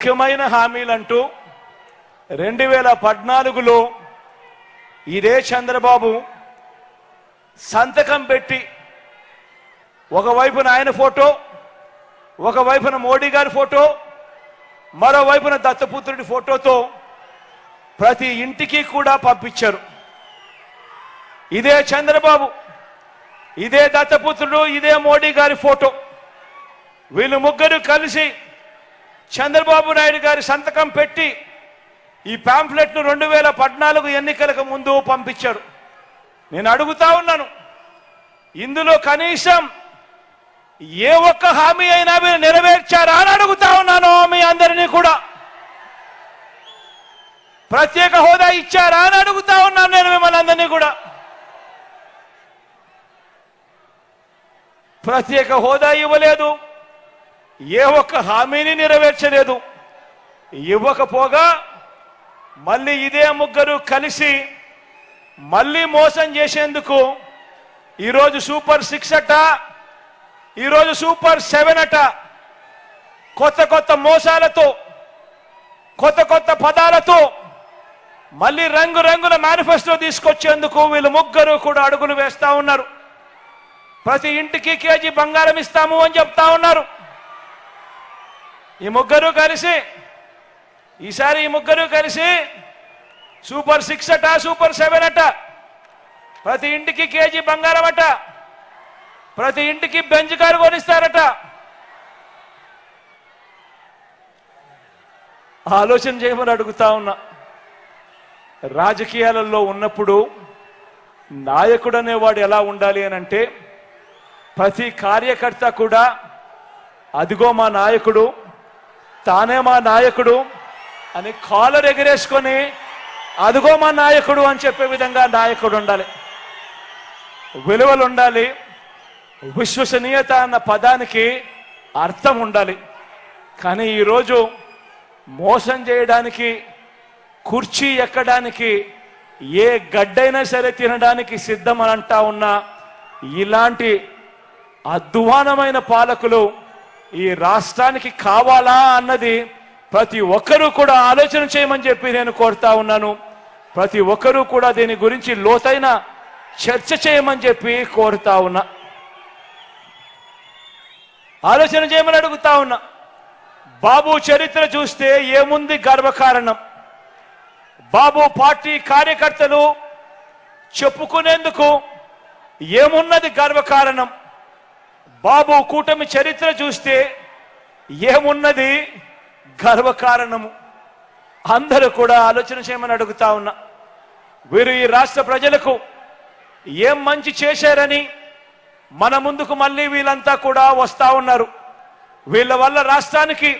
ముఖ్యమైన హామీలంటూ 2014లో ఇదే చంద్రబాబు సంతకం పెట్టి ఒకవైపున ఆయన ఫోటో, ఒకవైపున మోడీ గారి ఫోటో, మరోవైపున దత్తపుత్రుడి ఫోటోతో ప్రతి ఇంటికి కూడా పంపించారు. ఇదే చంద్రబాబు, ఇదే దత్తపుత్రుడు, ఇదే మోడీ గారి ఫోటో, వీళ్ళు ముగ్గురు కలిసి చంద్రబాబు నాయుడు గారి సంతకం పెట్టి ఈ పాంఫ్లెట్ను 2014 ఎన్నికలకు ముందు పంపించారు. నేను అడుగుతా ఉన్నాను, ఇందులో కనీసం ఏ ఒక్క హామీ అయినా మీరు నెరవేర్చారా అని అడుగుతా ఉన్నాను మీ అందరినీ కూడా. ప్రత్యేక హోదా ఇచ్చారా అని అడుగుతా ఉన్నాను నేను మిమ్మల్ని అందరినీ కూడా. ప్రత్యేక హోదా ఇవ్వలేదు, ఏ ఒక్క హామీని నెరవేర్చలేదు. ఇవ్వకపోగా మళ్ళీ ఇదే ముగ్గురు కలిసి మళ్ళీ మోసం చేసేందుకు ఈరోజు సూపర్ 6 అట, ఈరోజు సూపర్ 7 అట, కొత్త కొత్త మోసాలతో, కొత్త కొత్త పదాలతో మళ్ళీ రంగురంగుల మేనిఫెస్టో తీసుకొచ్చేందుకు వీళ్ళు ముగ్గురు కూడా అడుగులు వేస్తా ఉన్నారు. ప్రతి ఇంటికి కేజీ బంగారం ఇస్తాము అని చెప్తా ఉన్నారు. ఈ ముగ్గురు కలిసి ఈసారి సూపర్ 6 అట, సూపర్ 7 అట, ప్రతి ఇంటికి కేజీ బంగారం అట, ప్రతి ఇంటికి బెంచ్ కారు కొనిస్తారట. ఆలోచన చేయమని అడుగుతా ఉన్నా. రాజకీయాలలో ఉన్నప్పుడు నాయకుడు అనేవాడు ఎలా ఉండాలి అని అంటే, ప్రతి కార్యకర్త కూడా అదిగో మా నాయకుడు, తానే మా నాయకుడు అని కాలర్ ఎగరేసుకొని అదిగో మా నాయకుడు అని చెప్పే విధంగా నాయకుడు ఉండాలి. విలువలు ఉండాలి, విశ్వసనీయత అన్న పదానికి అర్థం ఉండాలి. కానీ ఈరోజు మోసం చేయడానికి, కుర్చీ ఎక్కడానికి, ఏ గడ్డైనా సరే తినడానికి సిద్ధం అని అంటా ఉన్న ఇలాంటి అధ్వానమైన పాలకులు ఈ రాష్ట్రానికి కావాలా అన్నది ప్రతి ఒక్కరూ కూడా ఆలోచన చేయమని చెప్పి నేను కోరుతా ఉన్నాను. ప్రతి ఒక్కరూ కూడా దీని గురించి లోతైన చర్చ చేయమని చెప్పి కోరుతా ఉన్నా. ఆలోచన చేయమని అడుగుతా ఉన్నా. బాబు చరిత్ర చూస్తే ఏముంది గర్వకారణం? బాబు పార్టీ కార్యకర్తలు చెప్పుకునేందుకు ఏమున్నది గర్వకారణం? బాబు కూటమి చరిత్ర చూస్తే ఏమున్నది గర్వకారణము? అందరూ కూడా ఆలోచన చేయమని అడుగుతా ఉన్నా. వీరు ఈ రాష్ట్ర ప్రజలకు ఏం మంచి చేశారని మన ముందుకు మళ్ళీ వీళ్ళంతా కూడా వస్తా ఉన్నారు. వీళ్ళ వల్ల రాష్ట్రానికి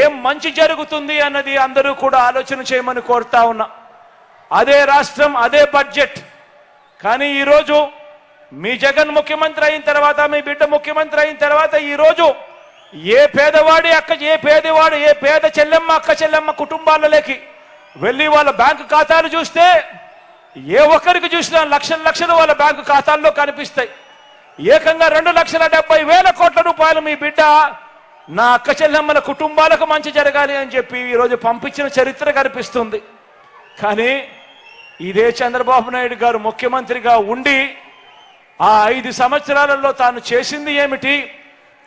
ఏం మంచి జరుగుతుంది అన్నది అందరూ కూడా ఆలోచన చేయమని కోరుతా ఉన్నా. అదే రాష్ట్రం, అదే బడ్జెట్. కానీ ఈరోజు మీ జగన్ ముఖ్యమంత్రి అయిన తర్వాత, మీ బిడ్డ ముఖ్యమంత్రి అయిన తర్వాత ఈరోజు ఏ పేదవాడి ఏ పేద చెల్లెమ్మ, అక్క చెల్లెమ్మ కుటుంబాలలోకి వెళ్ళి వాళ్ళ బ్యాంకు ఖాతాలు చూస్తే ఏ ఒక్కరికి చూసినా లక్షల లక్షలు వాళ్ళ బ్యాంకు ఖాతాల్లో కనిపిస్తాయి. ఏకంగా 2,70,000 కోట్ల రూపాయలు మీ బిడ్డ నా అక్క చెల్లెమ్మల కుటుంబాలకు మంచి జరగాలి అని చెప్పి ఈరోజు పంపించిన చరిత్ర కనిపిస్తుంది. కానీ ఇదే చంద్రబాబు నాయుడు గారు ముఖ్యమంత్రిగా ఉండి ఆ 5 సంవత్సరాలలో తాను చేసింది ఏమిటి,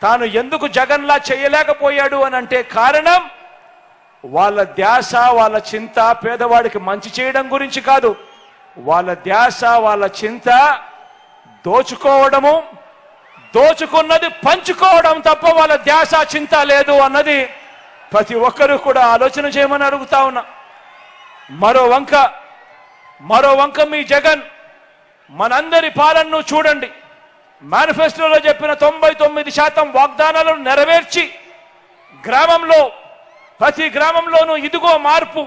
తాను ఎందుకు జగన్లా చేయలేకపోయాడు అని అంటే కారణం వాళ్ళ ధ్యాస, వాళ్ళ చింత పేదవాడికి మంచి చేయడం గురించి కాదు. వాళ్ళ ధ్యాస, వాళ్ళ చింత దోచుకోవడము, దోచుకున్నది పంచుకోవడం తప్ప వాళ్ళ ధ్యాస, చింత లేదు అన్నది ప్రతి ఒక్కరూ కూడా ఆలోచన చేయమని అడుగుతా ఉన్నా. మరో వంక మీ జగన్ మనందరి పాలనను చూడండి. మేనిఫెస్టోలో చెప్పిన 99% వాగ్దానాలను నెరవేర్చి ప్రతి గ్రామంలోనూ ఇదిగో మార్పు,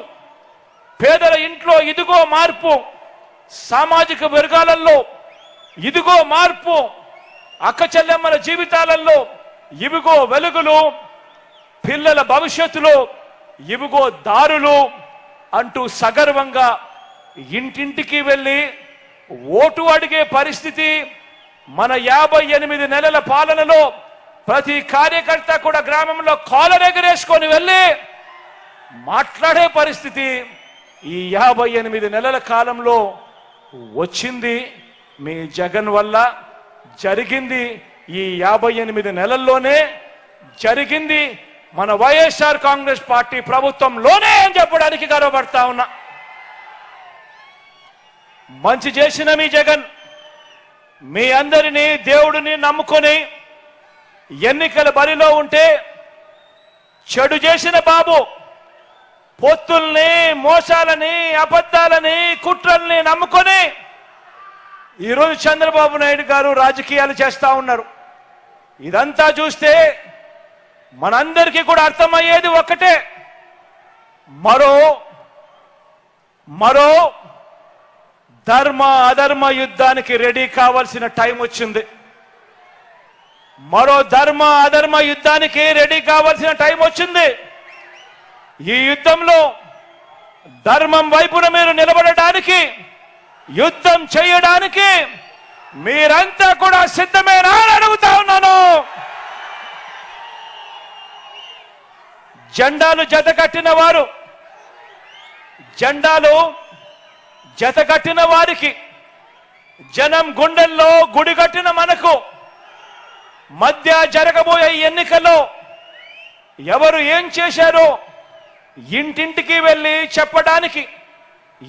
పేదల ఇంట్లో ఇదిగో మార్పు, సామాజిక వర్గాలలో ఇదిగో మార్పు, అక్క చెల్లెమ్మల జీవితాలలో ఇవిగో వెలుగులు, పిల్లల భవిష్యత్తులో ఇవిగో దారులు అంటూ సగర్వంగా ఇంటింటికి వెళ్ళి ఓటు అడిగే పరిస్థితి మన 58 నెలల పాలనలో ప్రతి కార్యకర్త కూడా గ్రామంలో కాలర్ ఎగరేసుకొని వెళ్ళి మాట్లాడే పరిస్థితి ఈ 58 నెలల కాలంలో వచ్చింది మీ జగన్ వల్ల. జరిగింది ఈ 58 నెలల్లోనే జరిగింది మన వైఎస్ఆర్ కాంగ్రెస్ పార్టీ ప్రభుత్వంలోనే అని చెప్పడానికి గర్వపడతా ఉన్నా. మంచి చేసిన మీ జగన్ మీ అందరినీ దేవుడిని నమ్ముకొని ఎన్నికల బరిలో ఉంటే చెడు చేసిన బాబు పొత్తుల్ని, మోసాలని, అబద్ధాలని, కుట్రల్ని నమ్ముకొని ఈరోజు చంద్రబాబు నాయుడు గారు రాజకీయాలు చేస్తా ఉన్నారు. ఇదంతా చూస్తే మనందరికీ కూడా అర్థమయ్యేది ఒక్కటే, మరో ధర్మ అధర్మ యుద్ధానికి రెడీ కావాల్సిన టైం వచ్చింది. మరో ధర్మ అధర్మ యుద్ధానికి రెడీ కావాల్సిన టైం వచ్చింది. ఈ యుద్ధంలో ధర్మం వైపున మీరు నిలబడడానికి, యుద్ధం చేయడానికి మీరంతా కూడా సిద్ధమేనా అని అడుగుతా ఉన్నాను. జెండాలు జతకట్టిన వారికి, జనం గుండెల్లో గుడి కట్టిన మనకు మధ్య జరగబోయే ఎన్నికల్లో ఎవరు ఏం చేశారో ఇంటింటికి వెళ్ళి చెప్పడానికి,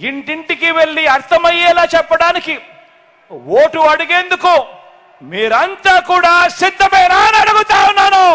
ఇంటింటికి వెళ్ళి అర్థమయ్యేలా చెప్పడానికి, ఓటు అడిగేందుకు మీరంతా కూడా సిద్ధమేనా అని అడుగుతా ఉన్నాను.